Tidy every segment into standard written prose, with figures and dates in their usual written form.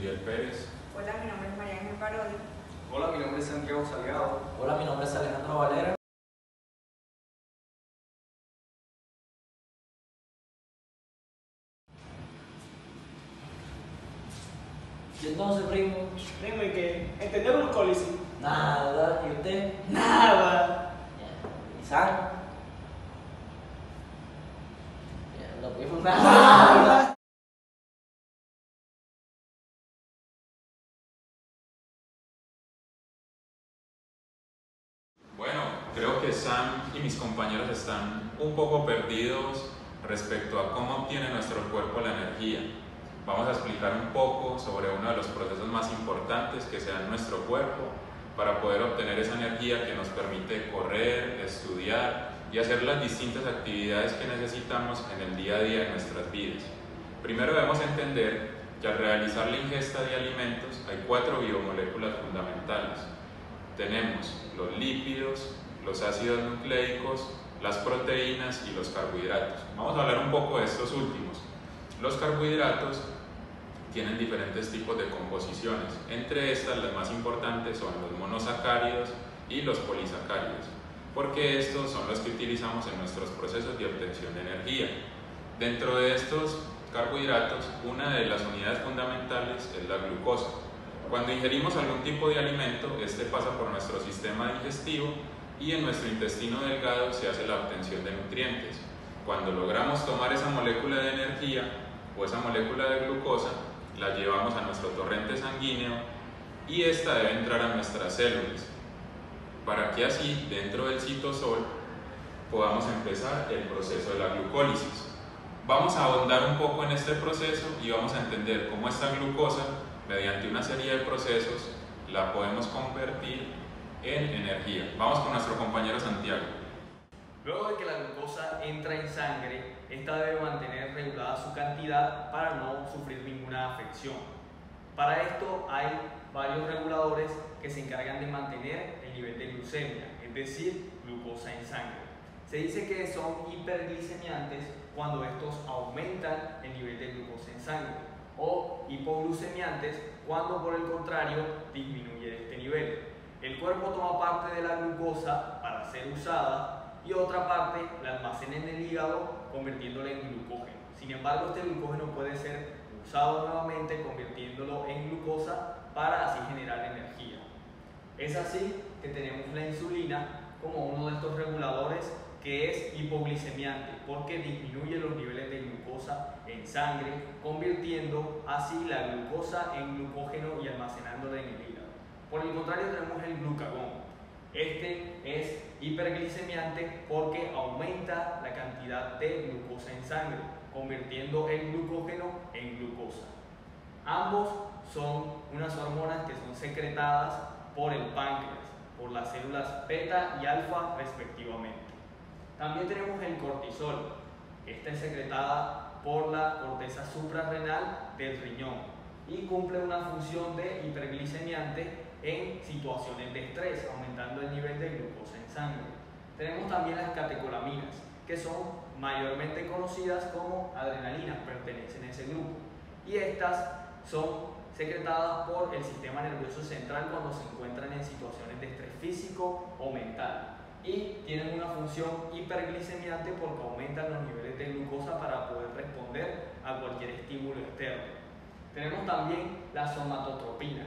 Miguel Pérez. Hola, mi nombre es María Ángel Parodi. Hola, mi nombre es Santiago Salgado. Hola, mi nombre es Alejandro Valera. ¿Y entonces, primo? Primo, ¿y qué? ¿Entendió glucólisis? Nada. ¿Y usted? Nada. ¿Y San? No, primo, nada. Bueno, creo que Sam y mis compañeros están un poco perdidos respecto a cómo obtiene nuestro cuerpo la energía. Vamos a explicar un poco sobre uno de los procesos más importantes que se da en nuestro cuerpo para poder obtener esa energía que nos permite correr, estudiar y hacer las distintas actividades que necesitamos en el día a día de nuestras vidas. Primero debemos entender que al realizar la ingesta de alimentos hay 4 biomoléculas fundamentales. Tenemos los lípidos, los ácidos nucleicos, las proteínas y los carbohidratos. Vamos a hablar un poco de estos últimos. Los carbohidratos tienen diferentes tipos de composiciones. Entre estas, las más importantes son los monosacáridos y los polisacáridos, porque estos son los que utilizamos en nuestros procesos de obtención de energía. Dentro de estos carbohidratos, una de las unidades fundamentales es la glucosa. Cuando ingerimos algún tipo de alimento, este pasa por nuestro sistema digestivo y en nuestro intestino delgado se hace la obtención de nutrientes. Cuando logramos tomar esa molécula de energía o esa molécula de glucosa, la llevamos a nuestro torrente sanguíneo y esta debe entrar a nuestras células para que así, dentro del citosol, podamos empezar el proceso de la glucólisis. Vamos a ahondar un poco en este proceso y vamos a entender cómo esta glucosa, mediante una serie de procesos, la podemos convertir en energía. Vamos con nuestro compañero Santiago. Luego de que la glucosa entra en sangre, esta debe mantener regulada su cantidad para no sufrir ninguna afección. Para esto hay varios reguladores que se encargan de mantener el nivel de glucemia, es decir, glucosa en sangre. Se dice que son hiperglicemiantes cuando estos aumentan el nivel de glucosa en sangre, o hipoglucemiantes cuando por el contrario disminuye este nivel. El cuerpo toma parte de la glucosa para ser usada y otra parte la almacena en el hígado convirtiéndola en glucógeno. Sin embargo, este glucógeno puede ser usado nuevamente convirtiéndolo en glucosa para así generar energía. Es así que tenemos la insulina como uno de estos reguladores que es hipoglicemiante porque disminuye los niveles de glucosa en sangre, convirtiendo así la glucosa en glucógeno y almacenándola en el hígado. Por el contrario, tenemos el glucagón. Este es hiperglicemiante porque aumenta la cantidad de glucosa en sangre, convirtiendo el glucógeno en glucosa. Ambos son unas hormonas que son secretadas por el páncreas, por las células beta y alfa respectivamente. También tenemos el cortisol. Esta es secretada por la corteza suprarrenal del riñón y cumple una función de hiperglicemiante en situaciones de estrés, aumentando el nivel de glucosa en sangre. Tenemos también las catecolaminas, que son mayormente conocidas como adrenalinas, pertenecen a ese grupo. Y estas son secretadas por el sistema nervioso central cuando se encuentran en situaciones de estrés físico o mental. Y tienen una función hiperglicemiante porque aumentan los niveles de glucosa para poder responder a cualquier estímulo externo. Tenemos también la somatotropina,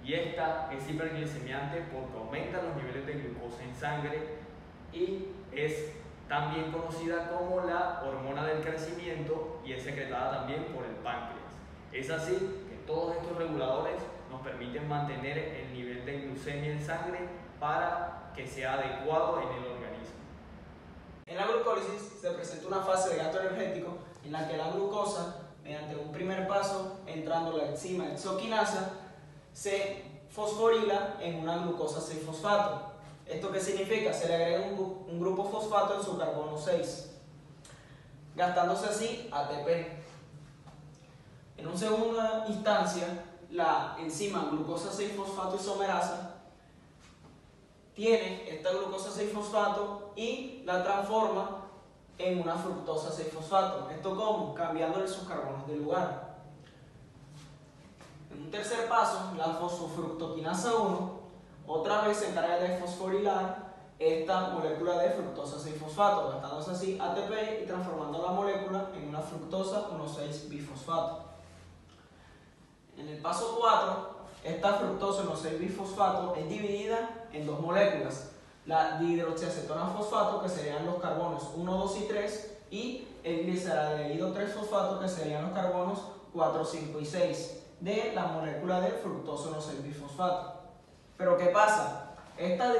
y esta es hiperglicemiante porque aumenta los niveles de glucosa en sangre y es también conocida como la hormona del crecimiento y es secretada también por el páncreas. Es así que todos estos reguladores nos permiten mantener el nivel de glucemia en sangre para que sea adecuado en el organismo. En la glucólisis se presenta una fase de gasto energético en la que la glucosa, mediante un primer paso entrando la enzima hexoquinasa, se fosforila en una glucosa 6-fosfato. ¿Esto qué significa? Se le agrega un grupo fosfato en su carbono 6, gastándose así ATP. En una segunda instancia, la enzima glucosa 6-fosfato isomerasa tiene esta glucosa 6-fosfato y la transforma en una fructosa 6-fosfato. ¿Esto cómo? Cambiándole sus carbonos de lugar. En un tercer paso, la fosfofructoquinasa 1 otra vez se encarga de fosforilar esta molécula de fructosa 6-fosfato, gastándose así ATP y transformando la molécula en una fructosa 1,6-bifosfato. En el paso 4, esta fructosa 1,6-bifosfato es dividida en dos moléculas, la dihidroxiacetona fosfato, que serían los carbonos 1, 2 y 3, y el gliceraldehído 3-fosfato, que serían los carbonos 4, 5 y 6 de la molécula de fructosa 1,6-bifosfato. Pero ¿qué pasa? Esta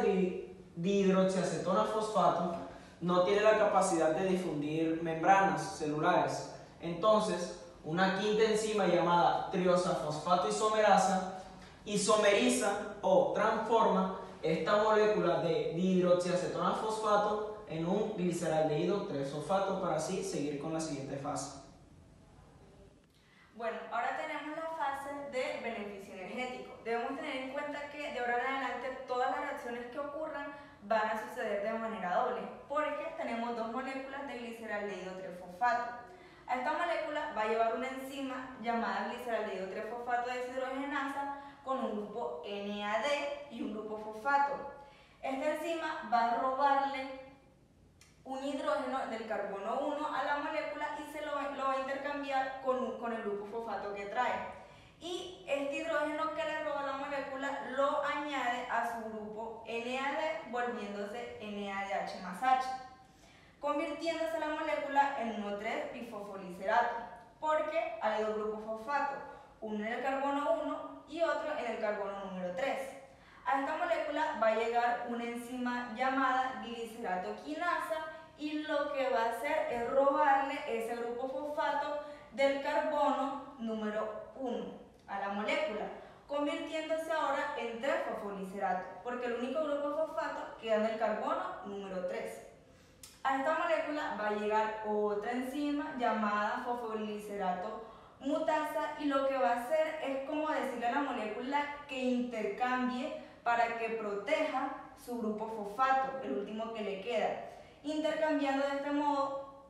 dihidroxiacetona fosfato no tiene la capacidad de difundir membranas celulares. Entonces, una quinta enzima llamada triosafosfato isomerasa isomeriza o transforma esta molécula de dihidroxiacetona fosfato en un gliceraldehído 3-fosfato para así seguir con la siguiente fase. Bueno, ahora tenemos la fase de beneficio energético. Debemos tener en cuenta que de ahora en adelante todas las reacciones que ocurran van a suceder de manera doble, porque tenemos dos moléculas de gliceraldehído 3-fosfato. A esta molécula va a llevar una enzima llamada gliceraldehído 3-fosfato deshidrogenasa con un grupo NAD y un grupo fosfato. Esta enzima va a robarle un hidrógeno del carbono 1 a la molécula y se lo va a intercambiar con el grupo fosfato que trae. Y este hidrógeno que le roba la molécula lo añade a su grupo NAD, volviéndose NADH más H, convirtiéndose la molécula en 1,3-bifosfolicerato, porque hay dos grupos fosfato, uno en el carbono 1 y otro en el carbono número 3. A esta molécula va a llegar una enzima llamada gliceratoquinasa y lo que va a hacer es robarle ese grupo fosfato del carbono número 1 a la molécula, convirtiéndose ahora en 3-fosfolicerato, porque el único grupo fosfato queda en el carbono número 3. A esta molécula va a llegar otra enzima llamada fosfolicerato mutasa y lo que va a hacer es como decirle a la molécula que intercambie para que proteja su grupo fosfato, el último que le queda, intercambiando de este modo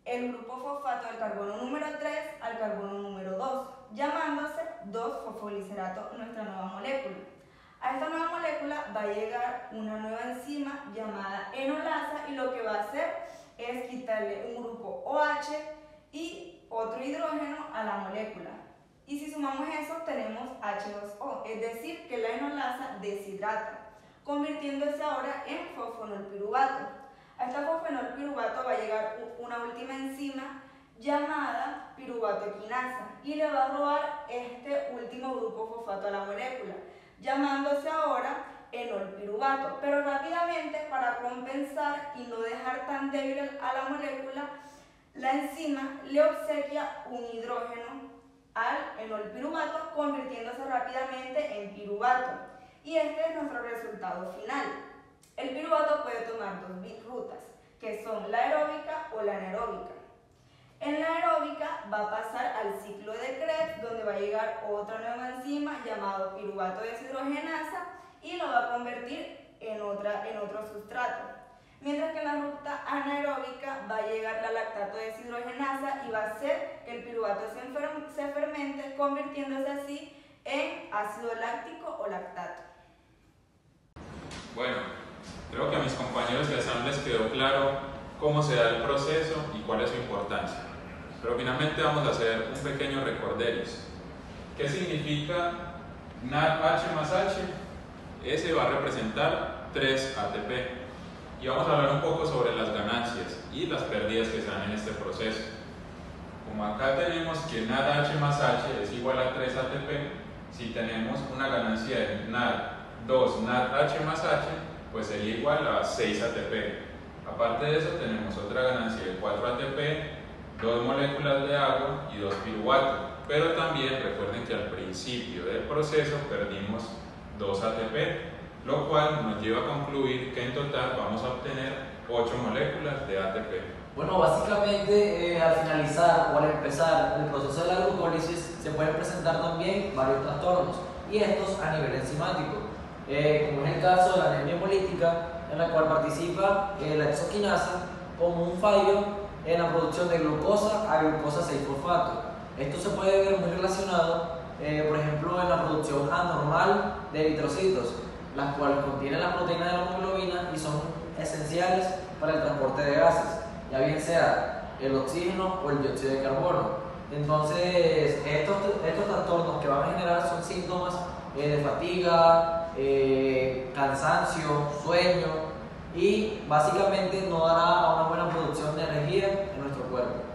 el grupo fosfato del carbono número 3 al carbono número 2, llamándose 2-fosfolicerato nuestra nueva molécula. A esta nueva molécula va a llegar una nueva enzima llamada enolasa y lo que va a hacer es quitarle un grupo OH y otro hidrógeno a la molécula. Y si sumamos eso tenemos H2O, es decir que la enolasa deshidrata, convirtiéndose ahora en fosfonolpiruvato. A esta fosfonolpiruvato va a llegar una última enzima llamada piruvatoquinasa y le va a robar este último grupo fosfato a la molécula, llamándose ahora enolpiruvato. Pero rápidamente, para compensar y no dejar tan débil a la molécula, la enzima le obsequia un hidrógeno al enolpiruvato, convirtiéndose rápidamente en piruvato. Y este es nuestro resultado final. El piruvato puede tomar dos rutas, que son la aeróbica o la anaeróbica. En la aeróbica va a pasar al ciclo de Krebs, donde va a llegar otra nueva enzima llamado piruvato deshidrogenasa y lo va a convertir en otro sustrato. Mientras que en la ruta anaeróbica va a llegar la lactato deshidrogenasa y va a hacer que el piruvato se fermente, convirtiéndose así en ácido láctico o lactato. Bueno, creo que a mis compañeros de examen les quedó claro cómo se da el proceso y cuál es su importancia. Pero finalmente vamos a hacer un pequeño recorderis. ¿Qué significa NADH más H? Ese va a representar 3 ATP. Y vamos a hablar un poco sobre las ganancias y las pérdidas que se dan en este proceso. Como acá tenemos que NADH más H es igual a 3 ATP, si tenemos una ganancia de NAD2 NADH más H, pues sería igual a 6 ATP. Aparte de eso tenemos otra ganancia de 4 ATP, 2 moléculas de agua y 2 piruvato. Pero también recuerden que al principio del proceso perdimos 2 ATP, lo cual nos lleva a concluir que en total vamos a obtener 8 moléculas de ATP. Bueno, básicamente al finalizar o al empezar el proceso de la glucólisis se pueden presentar también varios trastornos, y estos a nivel enzimático, como es el caso de la anemia hemolítica, en la cual participa la exoquinasa como un fallo en la producción de glucosa a glucosa 6-fosfato. Esto se puede ver muy relacionado por ejemplo, en la producción anormal de eritrocitos, las cuales contienen la proteína de la hemoglobina y son esenciales para el transporte de gases, ya bien sea el oxígeno o el dióxido de carbono. Entonces, estos trastornos que van a generar son síntomas de fatiga, cansancio, sueño, y básicamente no dará a una buena producción de energía en nuestro cuerpo.